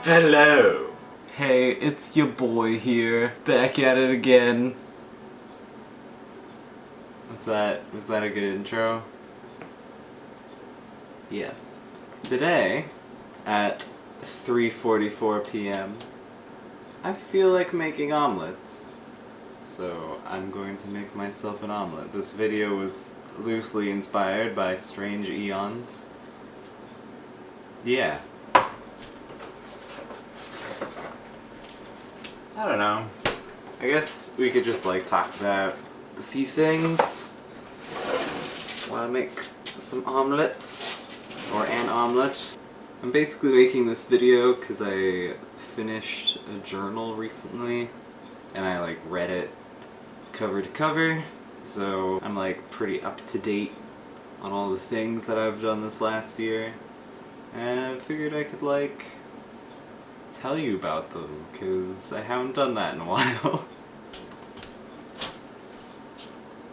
Hello. Hey, it's your boy here, back at it again. Was that a good intro? Yes. Today, at 3:44 p.m., I feel like making omelets. So I'm going to make myself an omelet. This video was loosely inspired by Strange Eons. Yeah. I don't know. I guess we could just talk about a few things while I make some omelets, or an omelet. I'm basically making this video because I finished a journal recently and I read it cover to cover, so I'm pretty up to date on all the things that I've done this last year, and I figured I could tell you about them, because I haven't done that in a while.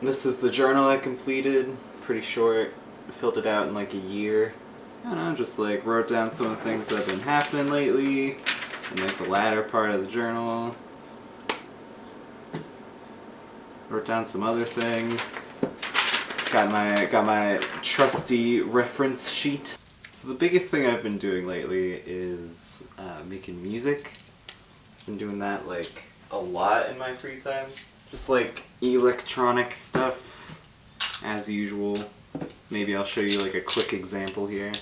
This is the journal I completed, pretty short, filled it out in a year. I don't know, just wrote down some of the things that have been happening lately, and the latter part of the journal. Wrote down some other things. Got my trusty reference sheet. So the biggest thing I've been doing lately is making music. I've been doing that a lot in my free time. Just electronic stuff, as usual. Maybe I'll show you a quick example here.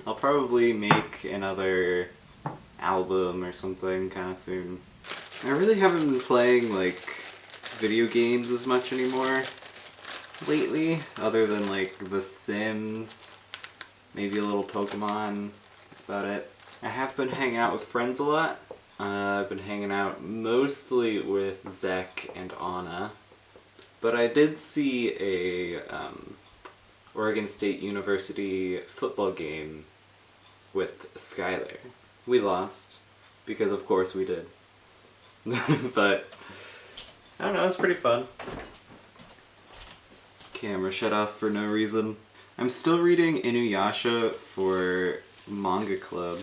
I'll probably make another album or something kind of soon. I really haven't been playing video games as much anymore lately, other than The Sims, maybe a little Pokemon. That's about it. I have been hanging out with friends a lot. I've been hanging out mostly with Zach and Anna, but I did see a Oregon State University football game with Skylar. We lost, because of course we did. But I don't know, it's pretty fun. Camera shut off for no reason. I'm still reading Inuyasha for Manga Club.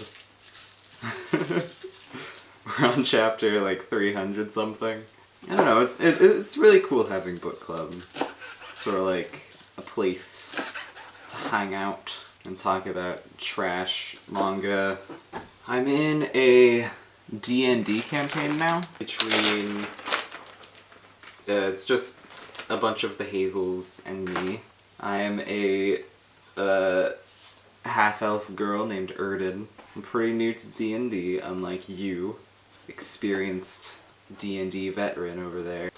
We're on chapter 300 something. I don't know, it's really cool having book club. Sort of a place to hang out and talk about trash manga. I'm in a D&D campaign now, between it's just a bunch of the Hazels and me. I am a half-elf girl named Erden. I'm pretty new to D&D, unlike you, experienced D&D veteran over there.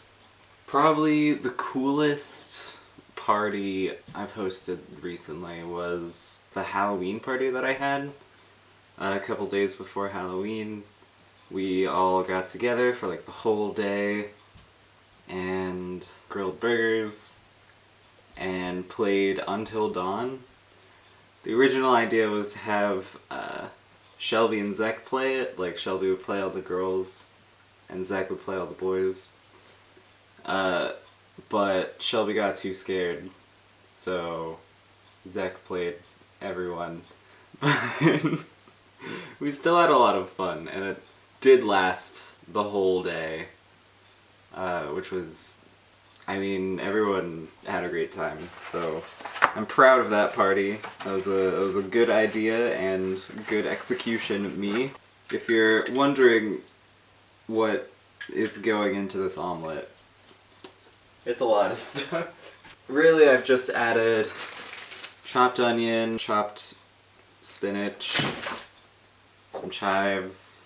Probably the coolest party I've hosted recently was the Halloween party that I had. A couple days before Halloween, we all got together for the whole day and grilled burgers and played Until Dawn. The original idea was to have Shelby and Zach play it. Shelby would play all the girls and Zach would play all the boys. But Shelby got too scared, so Zach played everyone. But we still had a lot of fun, and it did last the whole day, which was, everyone had a great time, so I'm proud of that party. That was a good idea and good execution of me. If you're wondering what is going into this omelet, it's a lot of stuff. Really, I've just added chopped onion, chopped spinach, some chives,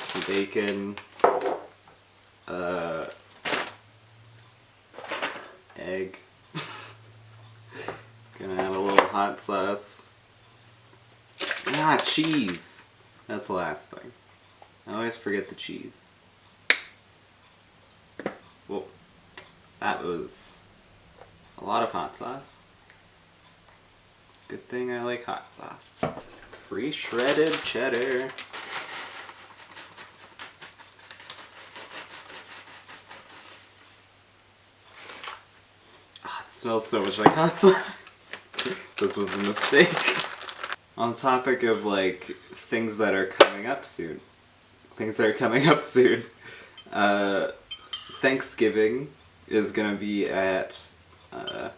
some bacon, egg. Gonna add a little hot sauce. Cheese! That's the last thing. I always forget the cheese. Whoa. That was a lot of hot sauce. Good thing I like hot sauce. Free shredded cheddar. smells so much like hot sauce. This was a mistake. On the topic of like things that are coming up soon. Thanksgiving is gonna be at our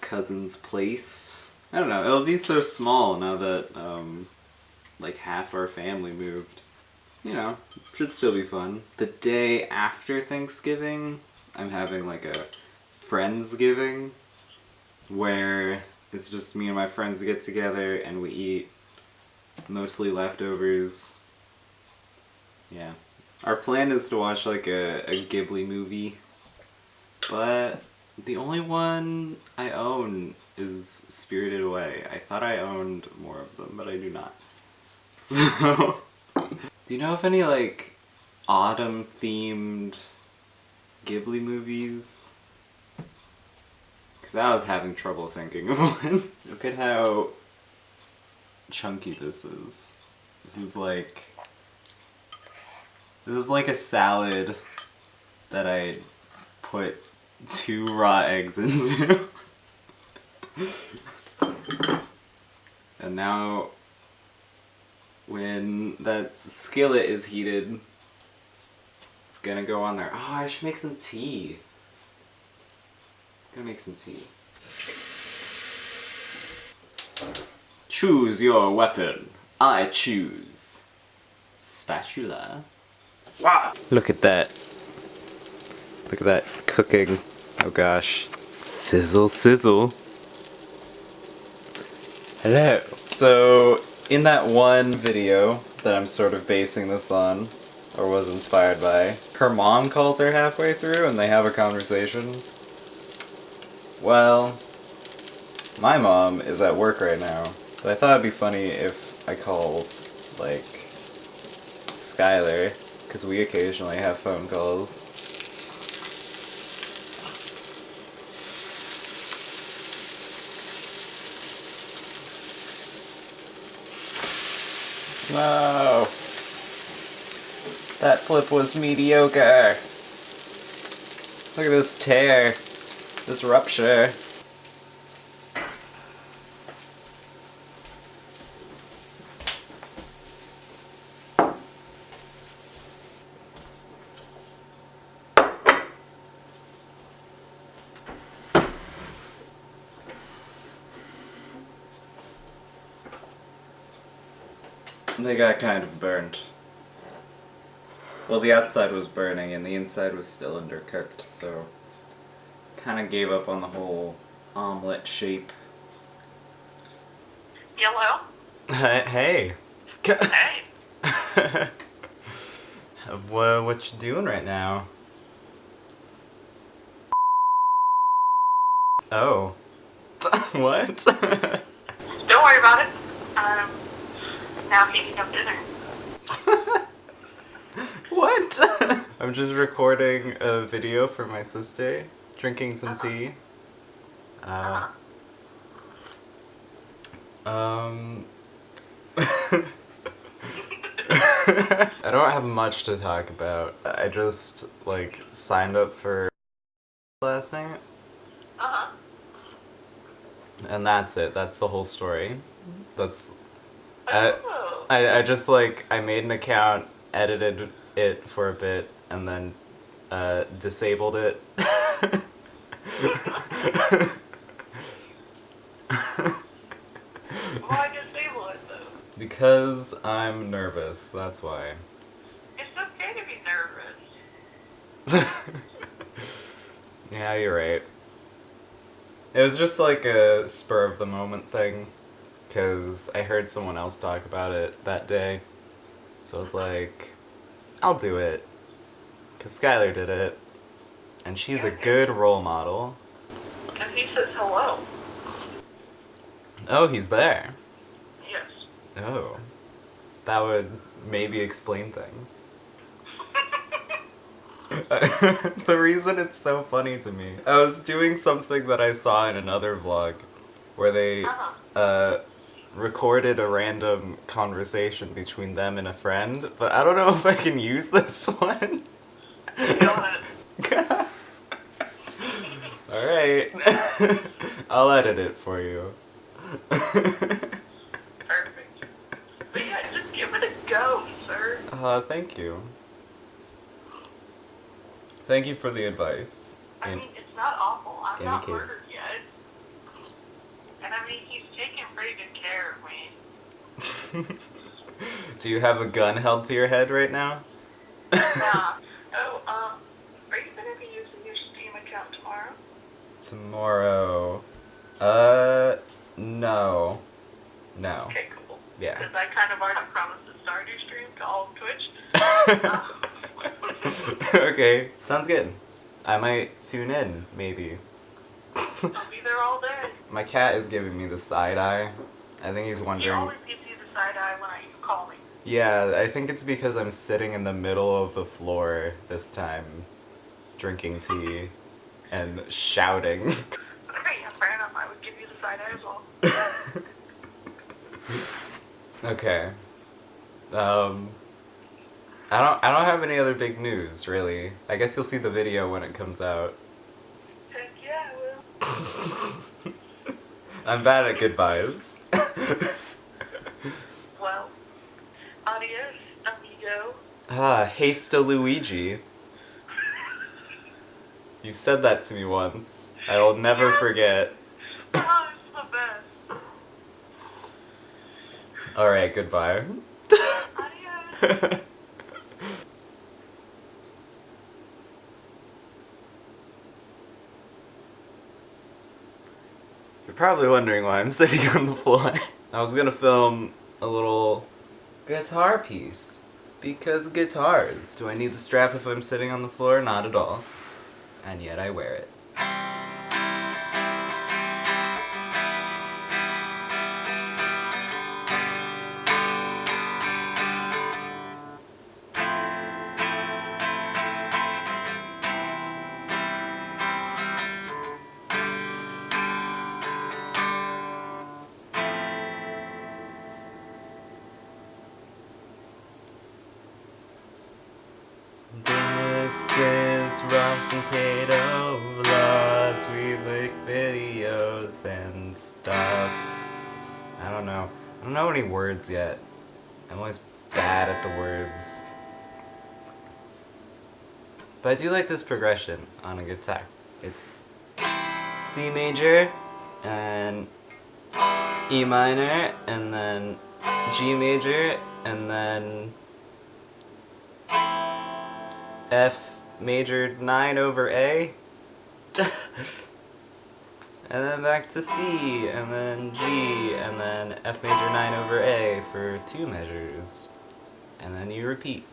cousin's place. I don't know, it'll be so small now that like half our family moved. You know, should still be fun. The day after Thanksgiving, I'm having like a Friendsgiving where it's just me and my friends get together and we eat mostly leftovers. Yeah. Our plan is to watch like a Ghibli movie, but the only one I own is Spirited Away. I thought I owned more of them, but I do not. So, do you know of any like autumn themed Ghibli movies? Because I was having trouble thinking of one. Look at how chunky this is. This is like a salad that I put 2 raw eggs into. And now when that skillet is heated, it's gonna go on there. Oh, I should make some tea. Gonna make some tea. Choose your weapon. I choose spatula. Wow! Look at that. Look at that cooking. Oh gosh. Sizzle, sizzle. Hello. So, in that one video that I'm sort of basing this on, or was inspired by, her mom calls her halfway through and they have a conversation. Well, my mom is at work right now, but I thought it'd be funny if I called, like, Skylar, because we occasionally have phone calls. No! That flip was mediocre! Look at this tear! This rupture. They got kind of burnt. Well, the outside was burning and the inside was still undercooked, so kind of gave up on the whole omelette shape. Hello? Hey. Hey. What you doing right now? Oh. What? Don't worry about it. Now heating up dinner. What? I'm just recording a video for my sister, drinking some tea. I don't have much to talk about. I just, like, signed up for last night. Uh-huh. And that's it. That's the whole story. That's... Oh. I just, like, I made an account, edited it for a bit, and then, disabled it. Why disable it, though? Because I'm nervous, that's why. It's okay to be nervous. Yeah, you're right. It was just like a spur of the moment thing, because I heard someone else talk about it that day. So I was like, I'll do it. Because Skylar did it, and she's a good role model. And he says hello. Oh, he's there. Yes. Oh. That would maybe explain things. The reason it's so funny to me, I was doing something that I saw in another vlog where they recorded a random conversation between them and a friend, but I don't know if I can use this one. Do it. Alright. I'll edit it for you. Perfect. But yeah, just give it a go, sir. Thank you. Thank you for the advice. I mean, it's not awful. I'm not indicator. murdered yet. And I mean, he's taking pretty good care of me. Do you have a gun held to your head right now? Nah. Oh, are you gonna be using your Steam account tomorrow? Tomorrow. No. No. Okay, cool. Yeah. Because I kind of already promised to start your stream to all of Twitch. Okay, sounds good. I might tune in, maybe. I'll be there all day. My cat is giving me the side eye. I think he's He wondering. always gives you the side eye when you call me. Yeah, I think it's because I'm sitting in the middle of the floor this time, drinking tea and shouting. Okay, yeah, fair enough. I would give you the side eye as well. Okay. I don't have any other big news, really. I guess you'll see the video when it comes out. Heck yeah, I will. I'm bad at goodbyes. Well, adios, amigo. Hasta Luigi. You said that to me once. I will never forget. Oh, it's the best. Alright, goodbye. Adios. You're probably wondering why I'm sitting on the floor. I was gonna film a little guitar piece. Because guitars. Do I need the strap if I'm sitting on the floor? Not at all. And yet I wear it. This is Ross and Tato Vlogs. We make videos and stuff. I don't know any words yet. I'm always bad at the words. But I do like this progression on a guitar. It's C major and E minor and then G major and then F major 9 over A, and then back to C, and then G, and then F major 9 over A for 2 measures, and then you repeat.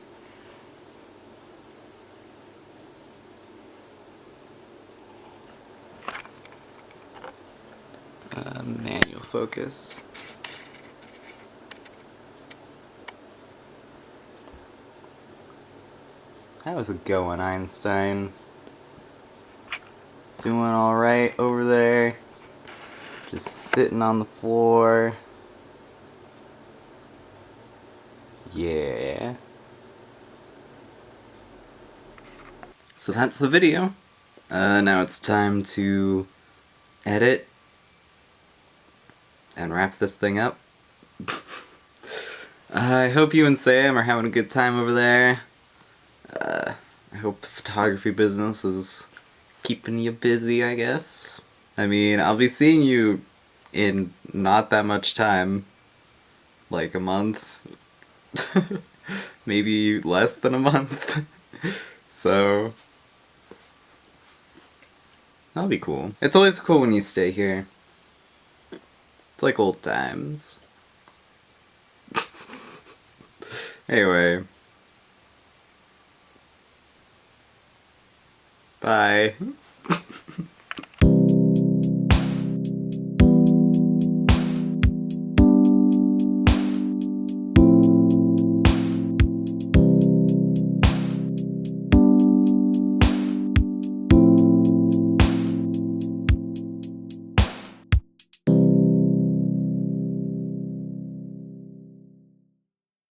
Manual focus. How's it going, Einstein? Doing alright over there? Just sitting on the floor. Yeah. So that's the video. Now it's time to edit and wrap this thing up. I hope you and Sam are having a good time over there. I hope the photography business is keeping you busy, I guess. I mean, I'll be seeing you in not that much time. Like a month. Maybe less than a month. So that'll be cool. It's always cool when you stay here. It's like old times. Anyway. Bye.